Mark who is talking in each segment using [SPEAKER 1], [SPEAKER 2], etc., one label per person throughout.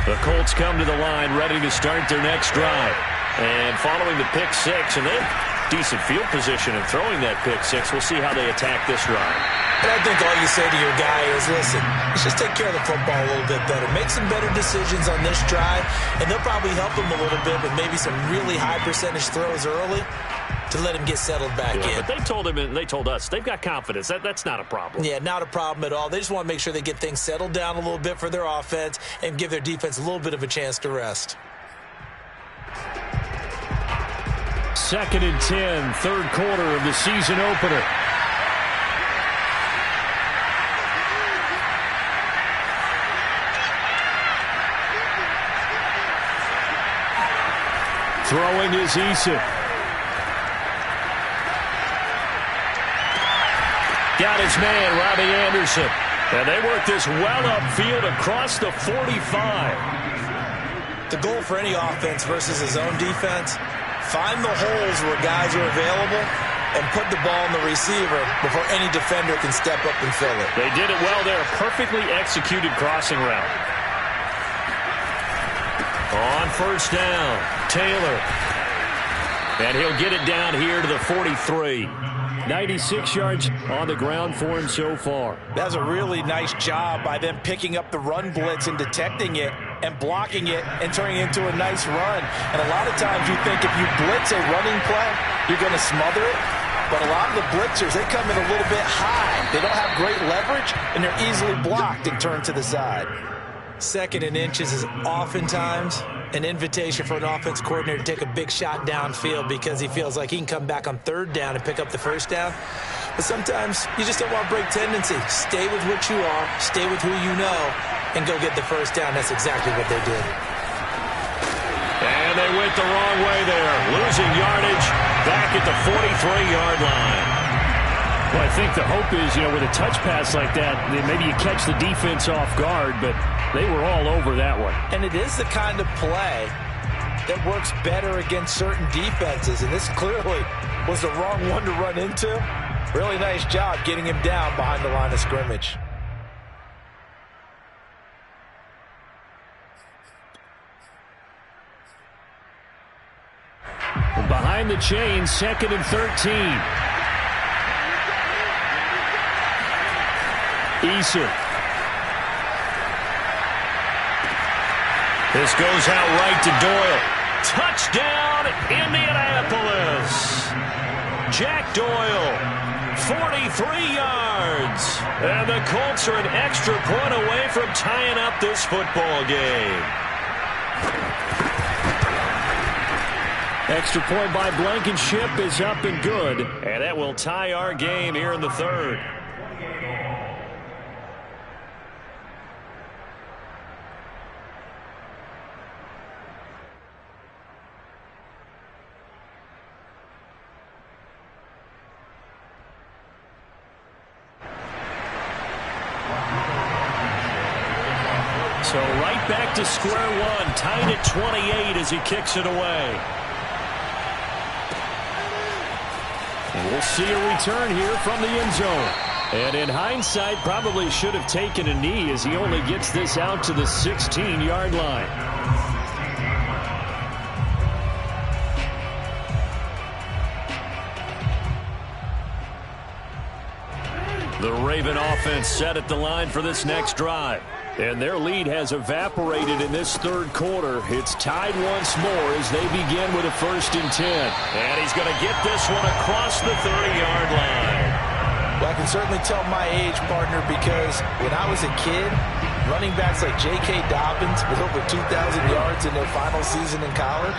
[SPEAKER 1] The Colts come to the line ready to start their next drive. And following the pick six, and they have decent field position in throwing that pick six. We'll see how they attack this drive.
[SPEAKER 2] And I think all you say to your guy is, listen, let's just take care of the football a little bit better. Make some better decisions on this drive, and they'll probably help him a little bit with maybe some really high percentage throws early to let him get settled back in.
[SPEAKER 1] But they told him and they told us they've got confidence. That's not a problem.
[SPEAKER 2] Yeah, not a problem at all. They just want to make sure they get things settled down a little bit for their offense and give their defense a little bit of a chance to rest.
[SPEAKER 1] 2nd and 10, third quarter of the season opener. Throwing is Eason. Got his man, Robbie Anderson. And they work this well upfield across the 45.
[SPEAKER 2] The goal for any offense versus his own defense, find the holes where guys are available and put the ball in the receiver before any defender can step up and fill it.
[SPEAKER 1] They did it well there. Perfectly executed crossing route. On first down, Taylor. And he'll get it down here to the 43. 96 yards on the ground for him so far.
[SPEAKER 2] That's a really nice job by them picking up the run blitz and detecting it and blocking it and turning it into a nice run. And a lot of times you think if you blitz a running play, you're going to smother it. But a lot of the blitzers, they come in a little bit high. They don't have great leverage, and they're easily blocked and turned to the side. 2nd and inches is oftentimes an invitation for an offense coordinator to take a big shot downfield because he feels like he can come back on 3rd down and pick up the 1st down. But sometimes you just don't want to break tendency. Stay with what you are, stay with who you know, and go get the 1st down. That's exactly what they did.
[SPEAKER 1] And they went the wrong way there. Losing yardage back at the 43-yard line. Well, I think the hope is, with a touch pass like that, maybe you catch the defense off guard, but they were all over that one.
[SPEAKER 2] And it is the kind of play that works better against certain defenses, and this clearly was the wrong one to run into. Really nice job getting him down behind the line of scrimmage.
[SPEAKER 1] Behind the chains, 2nd and 13. Eason. This goes out right to Doyle. Touchdown, Indianapolis. Jack Doyle, 43 yards. And the Colts are an extra point away from tying up this football game. Extra point by Blankenship is up and good. And that will tie our game here in the 3rd. So right back to square one, tied at 28 as he kicks it away. And we'll see a return here from the end zone. And in hindsight, probably should have taken a knee as he only gets this out to the 16-yard line. The Raven offense set at the line for this next drive. And their lead has evaporated in this 3rd quarter. It's tied once more as they begin with a 1st and 10. And he's going to get this one across the 30-yard line.
[SPEAKER 2] Well, I can certainly tell my age, partner, because when I was a kid, running backs like J.K. Dobbins with over 2,000 yards in their final season in college,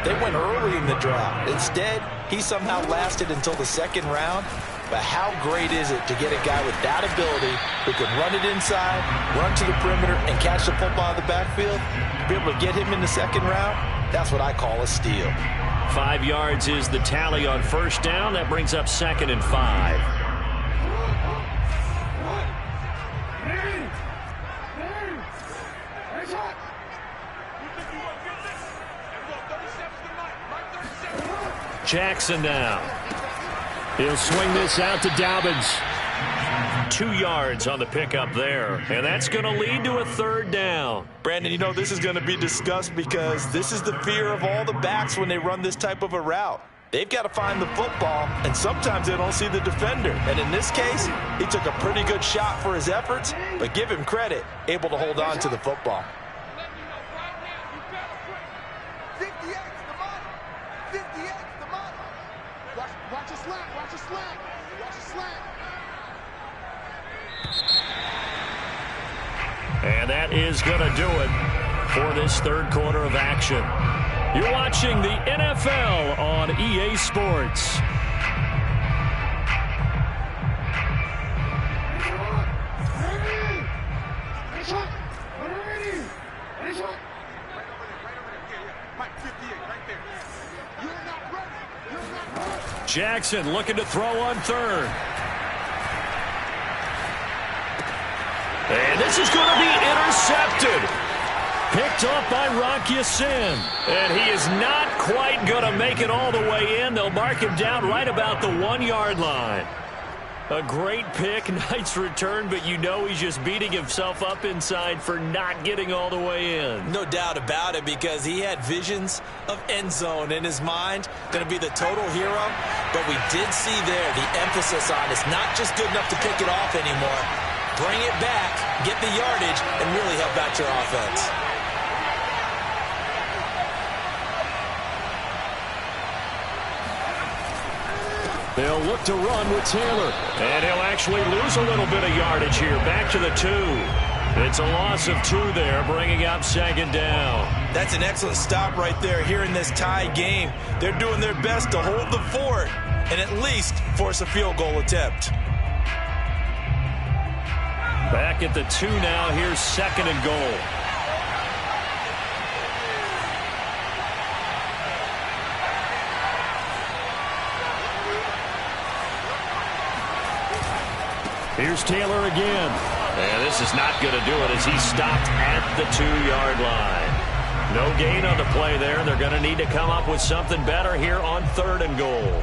[SPEAKER 2] they went early in the draft. Instead, he somehow lasted until the 2nd round. But how great is it to get a guy with that ability who can run it inside, run to the perimeter, and catch the football in the backfield? To be able to get him in the 2nd round, that's what I call a steal.
[SPEAKER 1] 5 yards is the tally on 1st down. That brings up 2nd and 5. Jackson now. He'll swing this out to Dobbins. 2 yards on the pickup there. And that's going to lead to a 3rd down.
[SPEAKER 2] Brandon, you know this is going to be discussed because this is the fear of all the backs when they run this type of a route. They've got to find the football, and sometimes they don't see the defender. And in this case, he took a pretty good shot for his efforts, but give him credit, able to hold on to the football.
[SPEAKER 1] And that is going to do it for this 3rd quarter of action. You're watching the NFL on EA Sports. Jackson looking to throw on 3rd. And this is going to be intercepted. Picked up by wk1 And he is not quite going to make it all the way in. They'll mark him down right about the 1-yard line. A great pick, nice return, but you know he's just beating himself up inside for not getting all the way in.
[SPEAKER 2] No doubt about it, because he had visions of end zone in his mind. Going to be the total hero. But we did see there the emphasis on it's not just good enough to pick it off anymore. Bring it back, get the yardage, and really help out your offense.
[SPEAKER 1] They'll look to run with Taylor. And he'll actually lose a little bit of yardage here. Back to the 2. It's a loss of 2 there, bringing up 2nd down.
[SPEAKER 2] That's an excellent stop right there here in this tie game. They're doing their best to hold the fort and at least force a field goal attempt.
[SPEAKER 1] Back at the 2 now. Here's 2nd and goal. Here's Taylor again. And this is not going to do it as he stopped at the 2-yard line. No gain on the play there. They're going to need to come up with something better here on 3rd and goal.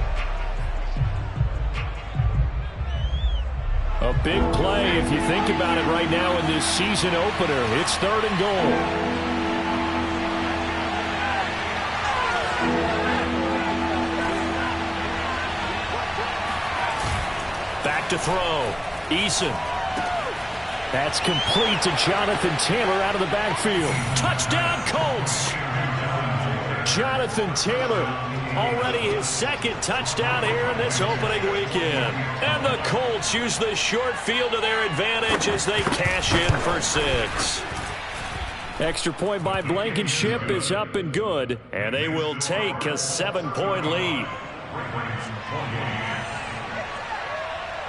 [SPEAKER 1] A big play if you think about it right now in this season opener. It's 3rd and goal. Back to throw. Eason. That's complete to Jonathan Taylor out of the backfield. Touchdown, Colts. Jonathan Taylor, already his 2nd touchdown here in this opening weekend. And the Colts use the short field to their advantage as they cash in for 6. Extra point by Blankenship is up and good, and they will take a 7-point lead.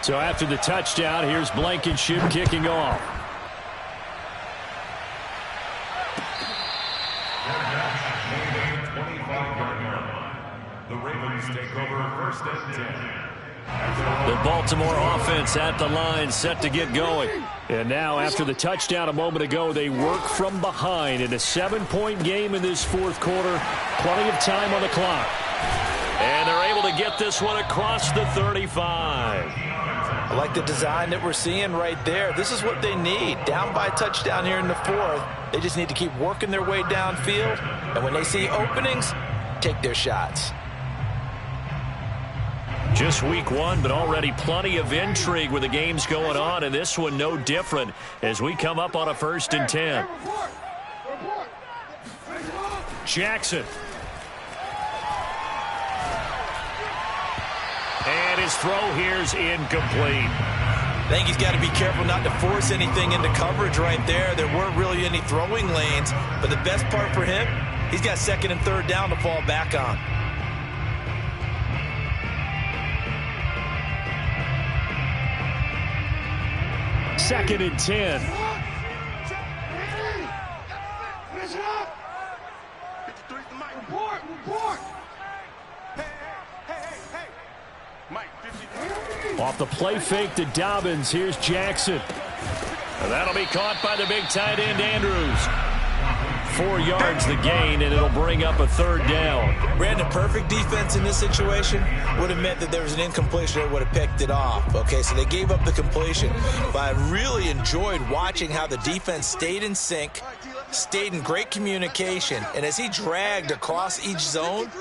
[SPEAKER 1] So after the touchdown, here's Blankenship kicking off.
[SPEAKER 3] The Ravens take over 1st and 10.
[SPEAKER 1] The Baltimore offense at the line, set to get going. And now, after the touchdown a moment ago, they work from behind in a 7-point game in this 4th quarter. Plenty of time on the clock. And they're able to get this one across the 35.
[SPEAKER 2] I like the design that we're seeing right there. This is what they need. Down by a touchdown here in the 4th. They just need to keep working their way downfield. And when they see openings, take their shots.
[SPEAKER 1] Just week 1, but already plenty of intrigue with the games going on, and this one no different as we come up on a 1st and 10. Jackson. And his throw here's incomplete.
[SPEAKER 2] I think he's got to be careful not to force anything into coverage right there. There weren't really any throwing lanes, but the best part for him, he's got 2nd and 3rd down to fall back on.
[SPEAKER 1] Second and 10. Off the play fake to Dobbins. Here's Jackson. And that'll be caught by the big tight end, Andrews. 4 yards the gain, and it'll bring up a 3rd down.
[SPEAKER 2] Brandon, perfect defense in this situation would have meant that there was an incompletion that would have picked it off. Okay, so they gave up the completion. But I really enjoyed watching how the defense stayed in sync, stayed in great communication, and as he dragged across each zone,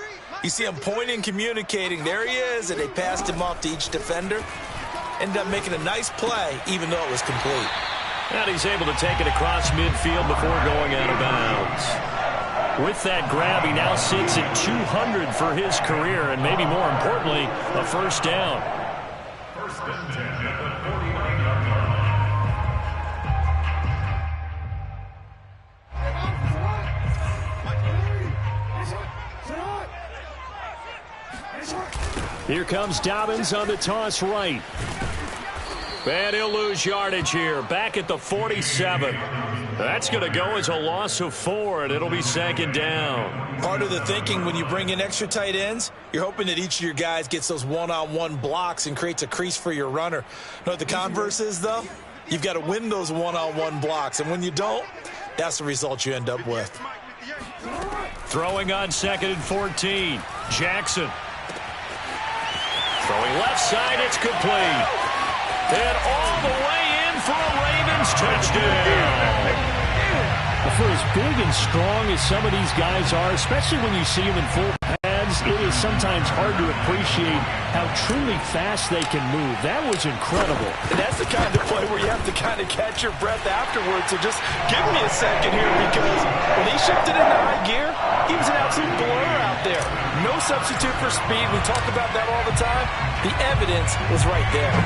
[SPEAKER 2] you see him pointing, communicating. There he is, and they passed him off to each defender. Ended up making a nice play, even though it was complete.
[SPEAKER 1] And he's able to take it across midfield before going out of bounds. With that grab, he now sits at 200 for his career, and maybe more importantly, a 1st down.
[SPEAKER 3] 1st and 10 at the 49-yard line.
[SPEAKER 1] Here comes Dobbins on the toss right. And he'll lose yardage here. Back at the 47. That's going to go as a loss of 4, and it'll be 2nd down.
[SPEAKER 2] Part of the thinking when you bring in extra tight ends, you're hoping that each of your guys gets those one-on-one blocks and creates a crease for your runner. You know what the converse is, though? You've got to win those one-on-one blocks, and when you don't, that's the result you end up with.
[SPEAKER 1] Throwing on 2nd and 14. Jackson. Throwing left side, it's complete. And all the way in for a Ravens touchdown. For as big and strong as some of these guys are, especially when you see them in full pads, it is sometimes hard to appreciate how truly fast they can move. That was incredible.
[SPEAKER 2] And that's the kind of play where you have to kind of catch your breath afterwards. So just give me a second here, because when he shifted into high gear, he was an absolute blur out there. No substitute for speed. We talk about that all the time. The evidence was right there.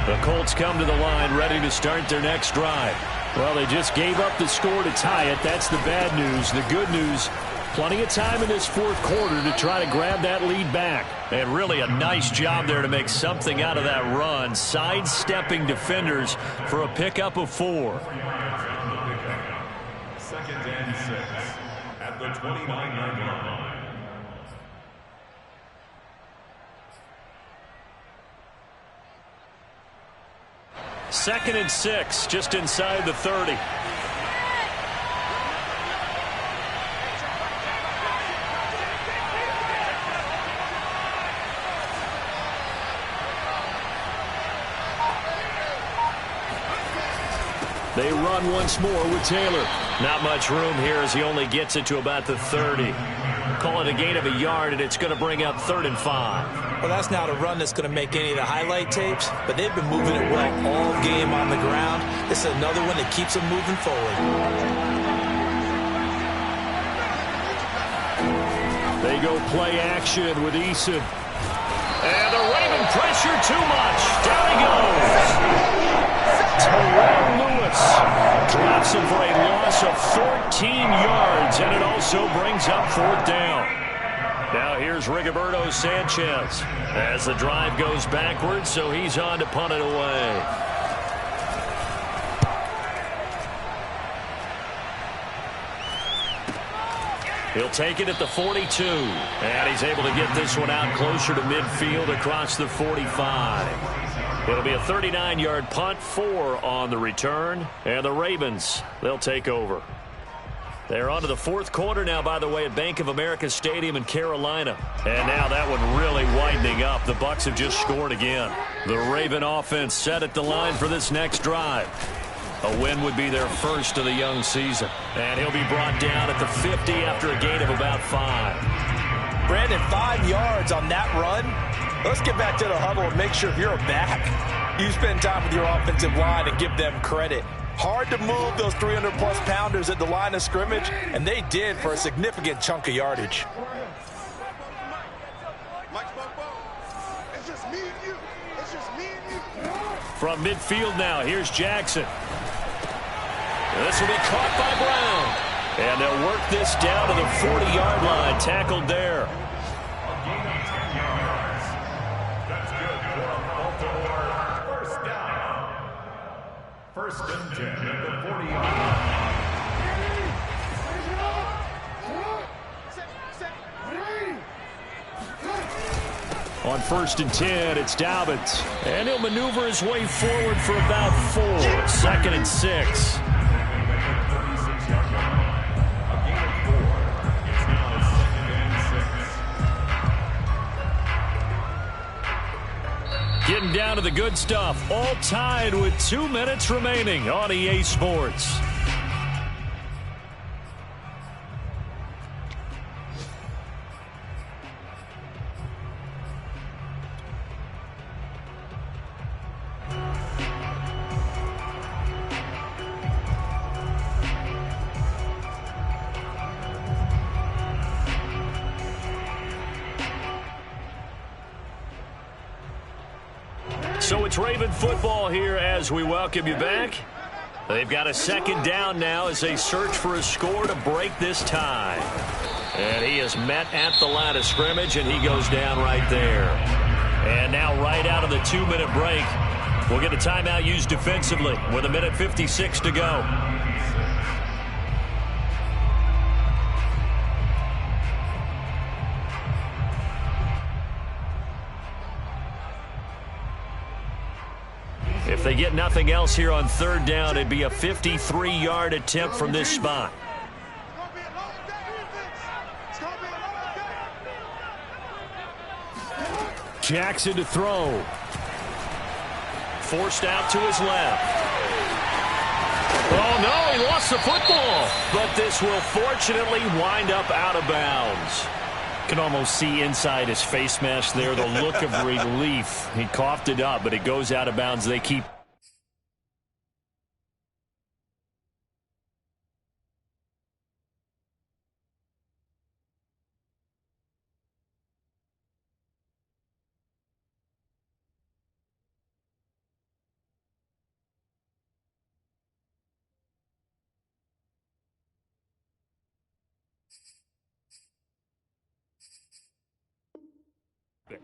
[SPEAKER 1] The Colts come to the line ready to start their next drive. Well, they just gave up the score to tie it. That's the bad news. The good news, plenty of time in this 4th quarter to try to grab that lead back. And really a nice job there to make something out of that run, sidestepping defenders for a pickup of 4.
[SPEAKER 3] 2nd and 6 at the 29-yard line.
[SPEAKER 1] 2nd and 6, just inside the 30. They run once more with Taylor. Not much room here as he only gets it to about the 30. Call it a gain of a yard, and it's going to bring up 3rd and 5.
[SPEAKER 2] Well, that's not a run that's going to make any of the highlight tapes, but they've been moving it well all game on the ground. This is another one that keeps them moving forward.
[SPEAKER 1] They go play action with Eason. And the Raven pressure too much. Down he goes. Terrell Lewis drops him for a loss of 14 yards, and it also brings up 4th down. Now here's Rigoberto Sanchez as the drive goes backwards, so he's on to punt it away. He'll take it at the 42, and he's able to get this one out closer to midfield across the 45. It'll be a 39-yard punt, 4 on the return, and the Ravens, they'll take over. They're on to the 4th quarter now, by the way, at Bank of America Stadium in Carolina. And now that one really widening up. The Bucs have just scored again. The Raven offense set at the line for this next drive. A win would be their first of the young season. And he'll be brought down at the 50 after a gain of about 5.
[SPEAKER 2] Brandon, 5 yards on that run. Let's get back to the huddle and make sure if you're a back, you spend time with your offensive line and give them credit. Hard to move those 300-plus pounders at the line of scrimmage, and they did for a significant chunk of yardage.
[SPEAKER 1] From midfield now, here's Jackson. This will be caught by Brown. And they'll work this down to the 40-yard line, tackled there.
[SPEAKER 3] That's good for Baltimore. 1st down. 1st and 10 at the 40-yard line.
[SPEAKER 1] On 1st and 10, it's Dobbins. And he'll maneuver his way forward for about 4. 2nd and 6. Getting down to the good stuff. All tied with 2 minutes remaining on EA Sports. So it's Raven football here as we welcome you back. They've got a 2nd down now as they search for a score to break this tie. And he is met at the line of scrimmage, and he goes down right there. And now right out of the 2-minute break, we'll get a timeout used defensively with 1:56 to go. If they get nothing else here on 3rd down, it'd be a 53-yard attempt from this spot. Jackson to throw. Forced out to his left. Oh, no, he lost the football. But this will fortunately wind up out of bounds. Can almost see inside his face mask there the look of relief. He coughed it up, but it goes out of bounds. They keep.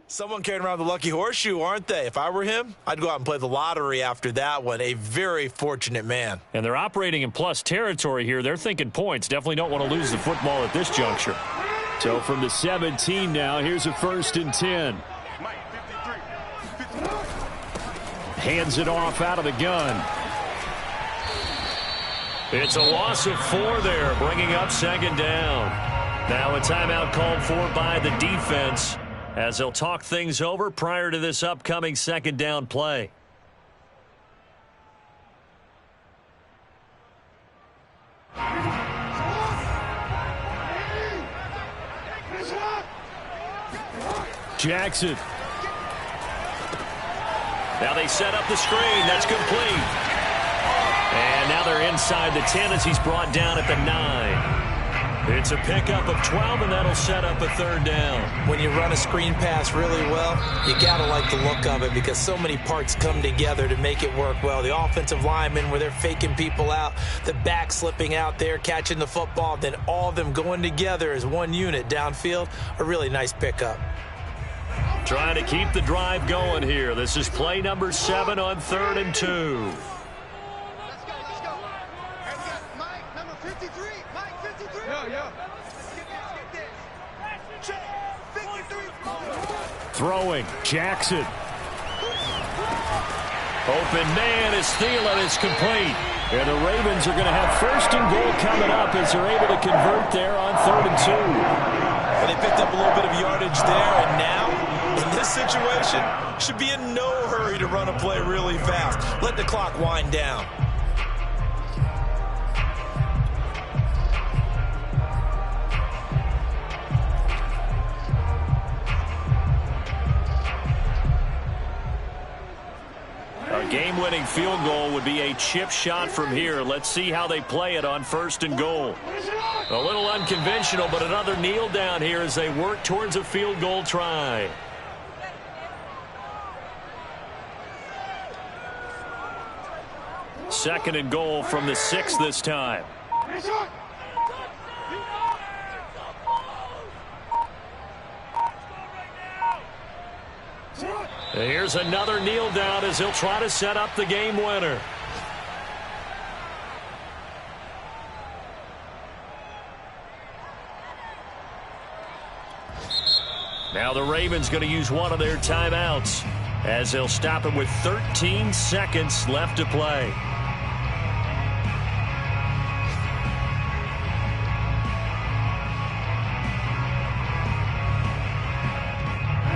[SPEAKER 2] Someone carrying around the lucky horseshoe, aren't they? If I were him, I'd go out and play the lottery after that one. A very fortunate man.
[SPEAKER 1] And they're operating in plus territory here. They're thinking points. Definitely don't want to lose the football at this juncture. So from the 17 now, here's a 1st and 10. Hands it off out of the gun. It's a loss of 4 there, bringing up 2nd down. Now a timeout called for by the defense, as they'll talk things over prior to this upcoming 2nd down play. Jackson. Now they set up the screen. That's complete. And now they're inside the 10 as he's brought down at the 9. It's a pickup of 12, and that'll set up a 3rd down.
[SPEAKER 2] When you run a screen pass really well, you got to like the look of it because so many parts come together to make it work well. The offensive linemen, where they're faking people out, the back slipping out there, catching the football, then all of them going together as one unit downfield. A really nice pickup.
[SPEAKER 1] Trying to keep the drive going here. This is play number 7 on 3rd and 2. Throwing, Jackson. Open man is Thielen. It's complete. And the Ravens are going to have 1st and goal coming up as they're able to convert there on 3rd and 2.
[SPEAKER 2] Well, they picked up a little bit of yardage there, and now, in this situation, should be in no hurry to run a play really fast. Let the clock wind down.
[SPEAKER 1] A game-winning field goal would be a chip shot from here. Let's see how they play it on 1st and goal. A little unconventional, but another kneel down here as they work towards a field goal try. Second and goal from the 6 this time. Here's another kneel down as he'll try to set up the game winner. Now the Ravens going to use one of their timeouts as they'll stop it with 13 seconds left to play.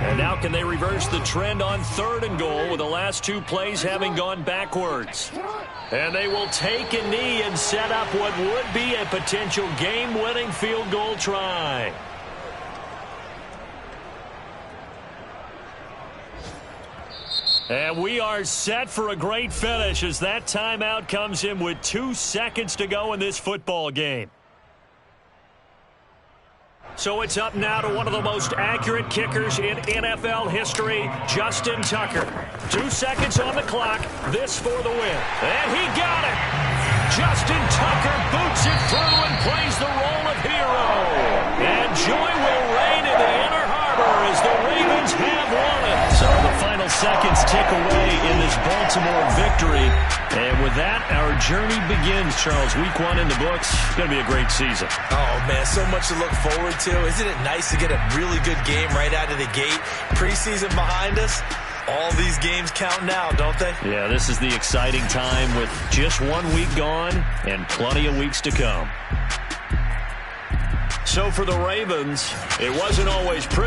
[SPEAKER 1] And now can they reverse the trend on 3rd and goal with the last 2 plays having gone backwards? And they will take a knee and set up what would be a potential game-winning field goal try. And we are set for a great finish as that timeout comes in with 2 seconds to go in this football game. So it's up now to one of the most accurate kickers in NFL history, Justin Tucker. 2 seconds on the clock. This for the win. And he got it. Justin Tucker boots it through and plays the role of hero. And joy will reign in the Inner Harbor as the Ravens have won it. So the final seconds tick away in this Baltimore victory. And with that, our journey begins, Charles. Week 1 in the books. It's going to be a great season.
[SPEAKER 2] Oh, man, so much to look forward to. Isn't it nice to get a really good game right out of the gate? Preseason behind us. All these games count now, don't they?
[SPEAKER 1] Yeah, this is the exciting time with just 1 week gone and plenty of weeks to come. So for the Ravens, it wasn't always pretty.